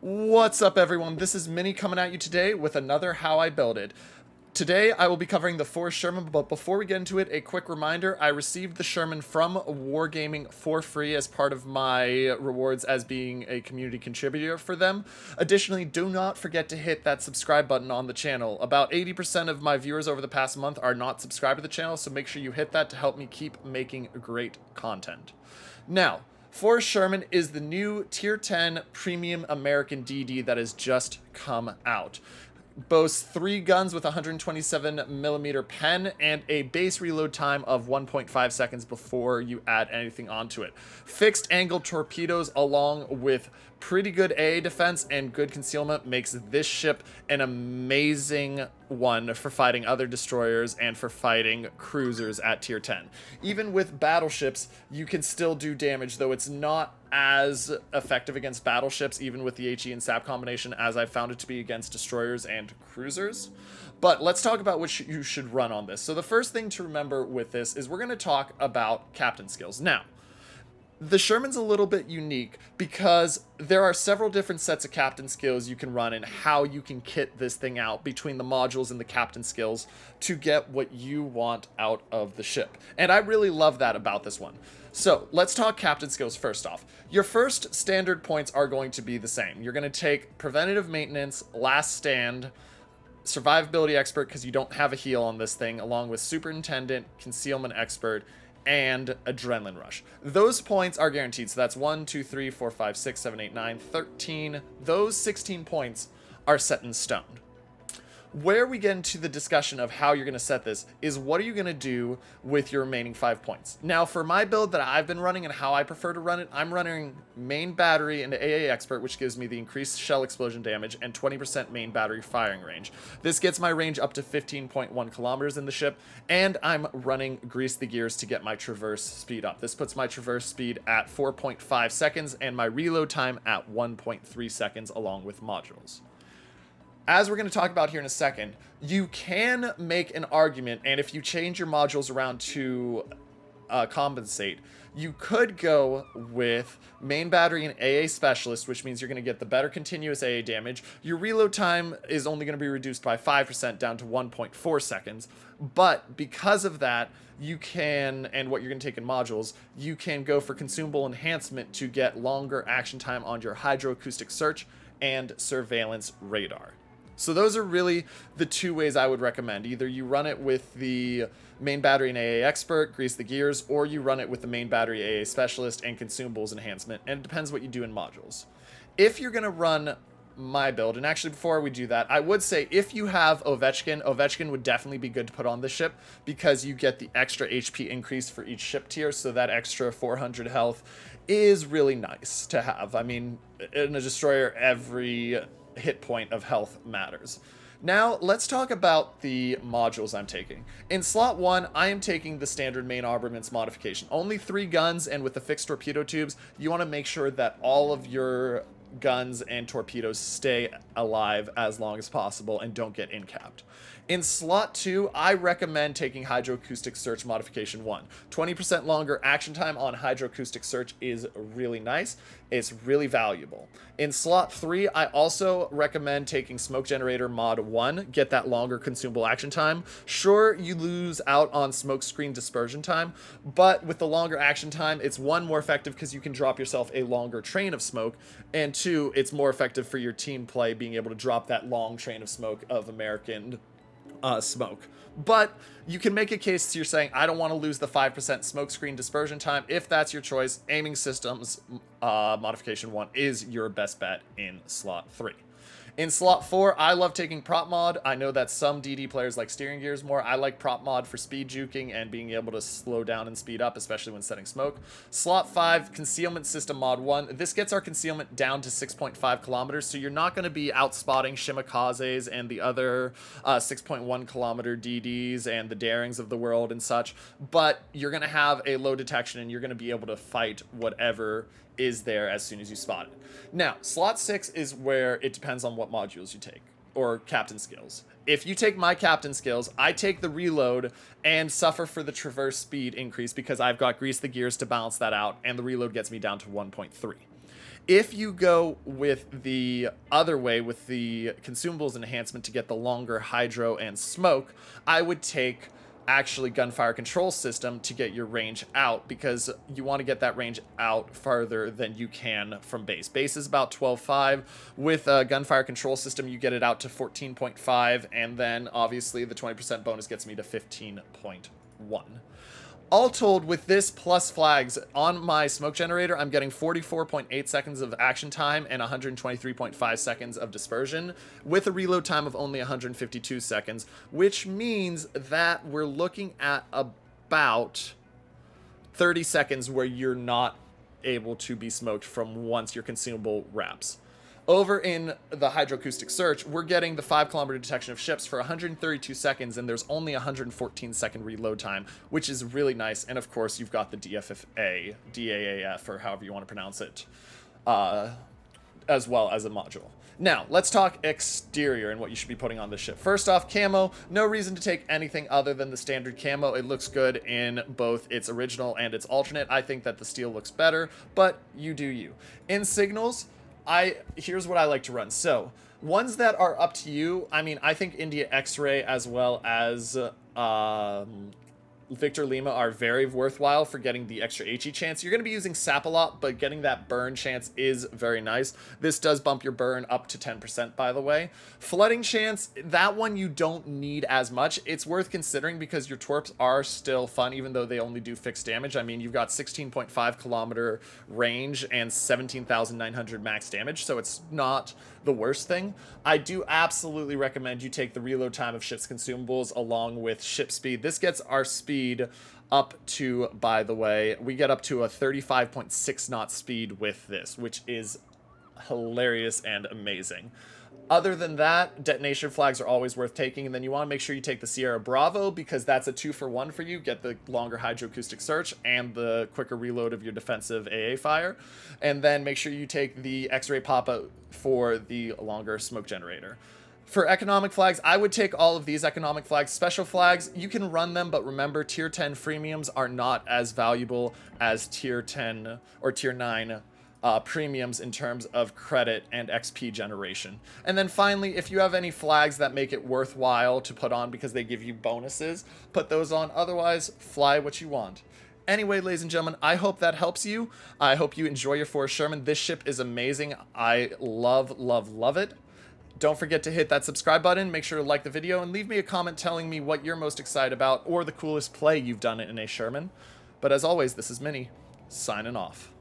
What's up, everyone? This is Minnie coming at you today with another How I Build It. Today, I will be covering the Forrest Sherman, but before we get into it, a quick reminder, I received the Sherman from Wargaming for free as part of my rewards as being a community contributor for them. Additionally, do not forget to hit that subscribe button on the channel. About 80% of my viewers over the past month are not subscribed to the channel, so make sure you hit that to help me keep making great content. Now, Forrest Sherman is the new Tier 10 Premium American DD that has just come out. Boasts 3 guns with 127mm pen and a base reload time of 1.5 seconds before you add anything onto it. Fixed angle torpedoes along with pretty good AA defense and good concealment makes this ship an amazing one for fighting other destroyers and for fighting cruisers at tier 10. Even with battleships, you can still do damage, though it's not as effective against battleships, even with the HE and SAP combination, as I found it to be against destroyers and cruisers. But let's talk about what you should run on this. So the first thing to remember with this is we're going to talk about captain skills. Now, the Sherman's a little bit unique because there are several different sets of captain skills you can run and how you can kit this thing out between the modules and the captain skills to get what you want out of the ship. And I really love that about this one. So let's talk captain skills first off. Your first standard points are going to be the same. You're going to take preventative maintenance, last stand, survivability expert because you don't have a heal on this thing, along with superintendent, concealment expert, and adrenaline rush. Those points are guaranteed. So that's 1, 2, 3, 4, 5, 6, 7, 8, 9, 13. Those 16 points are set in stone. Where we get into the discussion of how you're going to set this is what are you going to do with your remaining 5 points. Now, for my build that I've been running and how I prefer to run it, I'm running main battery into AA expert, which gives me the increased shell explosion damage and 20% main battery firing range. This gets my range up to 15.1 kilometers in the ship, and I'm running grease the gears to get my traverse speed up. This puts my traverse speed at 4.5 seconds and my reload time at 1.3 seconds along with modules. As we're going to talk about here in a second, you can make an argument, and if you change your modules around to compensate, you could go with main battery and AA specialist, which means you're going to get the better continuous AA damage. Your reload time is only going to be reduced by 5% down to 1.4 seconds, but because of that, you can, and what you're going to take in modules, you can go for consumable enhancement to get longer action time on your hydroacoustic search and surveillance radar. So those are really the 2 ways I would recommend. Either you run it with the main battery and AA expert, grease the gears, or you run it with the main battery AA specialist and consumables enhancement, and it depends what you do in modules. If you're going to run my build, and actually before we do that, I would say if you have Ovechkin would definitely be good to put on the ship because you get the extra HP increase for each ship tier, so that extra 400 health is really nice to have. I mean, in a destroyer, every hit point of health matters. Now, let's talk about the modules I'm taking. In slot 1, I am taking the standard main armaments modification. Only 3 guns, and with the fixed torpedo tubes, you want to make sure that all of your guns and torpedoes stay alive as long as possible and don't get incapped. In slot 2, I recommend taking hydroacoustic search modification 1. 20% longer action time on hydroacoustic search is really nice. It's really valuable. In slot 3, I also recommend taking smoke generator mod 1. Get that longer consumable action time. Sure, you lose out on smoke screen dispersion time, but with the longer action time, it's 1, more effective because you can drop yourself a longer train of smoke, and 2, it's more effective for your team play being able to drop that long train of smoke of American smoke. But you can make a case you're saying, I don't want to lose the 5% smoke screen dispersion time. If that's your choice, aiming systems modification 1 is your best bet in slot 3. In slot 4, I love taking prop mod. I know that some DD players like steering gears more. I like prop mod for speed juking and being able to slow down and speed up, especially when setting smoke. Slot 5, concealment system mod 1. This gets our concealment down to 6.5 kilometers, so you're not going to be out spotting Shimikazes and the other 6.1 kilometer DDs and the Darings of the world and such, but you're going to have a low detection and you're going to be able to fight whatever is there as soon as you spot it. Now, slot 6 is where it depends on what modules you take, or captain skills. If you take my captain skills, I take the reload and suffer for the traverse speed increase because I've got grease the gears to balance that out, and the reload gets me down to 1.3. If you go with the other way, with the consumables enhancement to get the longer hydro and smoke, I would take actually gunfire control system to get your range out, because you want to get that range out farther than you can from base. Base is about 12.5. With a gunfire control system, you get it out to 14.5, and then obviously the 20% bonus gets me to 15.1. All told, with this plus flags on my smoke generator, I'm getting 44.8 seconds of action time and 123.5 seconds of dispersion, with a reload time of only 152 seconds, which means that we're looking at about 30 seconds where you're not able to be smoked from once your consumable wraps. Over in the hydroacoustic search, we're getting the 5-kilometer detection of ships for 132 seconds, and there's only 114-second reload time, which is really nice. And of course, you've got the DFFA, DAAF, or however you want to pronounce it, as well as a module. Now, let's talk exterior and what you should be putting on this ship. First off, camo. No reason to take anything other than the standard camo. It looks good in both its original and its alternate. I think that the steel looks better, but you do you. In signals, here's what I like to run. So, ones that are up to you, I mean, I think India X-Ray as well as Victor Lima are very worthwhile for getting the extra HE chance. You're going to be using sap a lot, but getting that burn chance is very nice. This does bump your burn up to 10%, by the way. Flooding chance, that one you don't need as much. It's worth considering because your torps are still fun, even though they only do fixed damage. I mean, you've got 16.5 kilometer range and 17,900 max damage, so it's not the worst thing. I do absolutely recommend you take the reload time of ship's consumables along with ship speed. This gets our speed up to, by the way, we get up to a 35.6 knot speed with this, which is hilarious and amazing. Other than that, detonation flags are always worth taking, and then you want to make sure you take the Sierra Bravo because that's a 2-for-1 for you. Get the longer hydroacoustic search and the quicker reload of your defensive AA fire, and then make sure you take the X-ray pop-out for the longer smoke generator. For economic flags, I would take all of these economic flags. Special flags, you can run them, but remember, tier 10 freemiums are not as valuable as tier 10 or tier 9 premiums in terms of credit and XP generation. And then finally, if you have any flags that make it worthwhile to put on because they give you bonuses, put those on. Otherwise, fly what you want. Anyway, ladies and gentlemen, I hope that helps you. I hope you enjoy your Forrest Sherman. This ship is amazing. I love, love, love it. Don't forget to hit that subscribe button, make sure to like the video, and leave me a comment telling me what you're most excited about or the coolest play you've done in a Sherman. But as always, this is Minnie, signing off.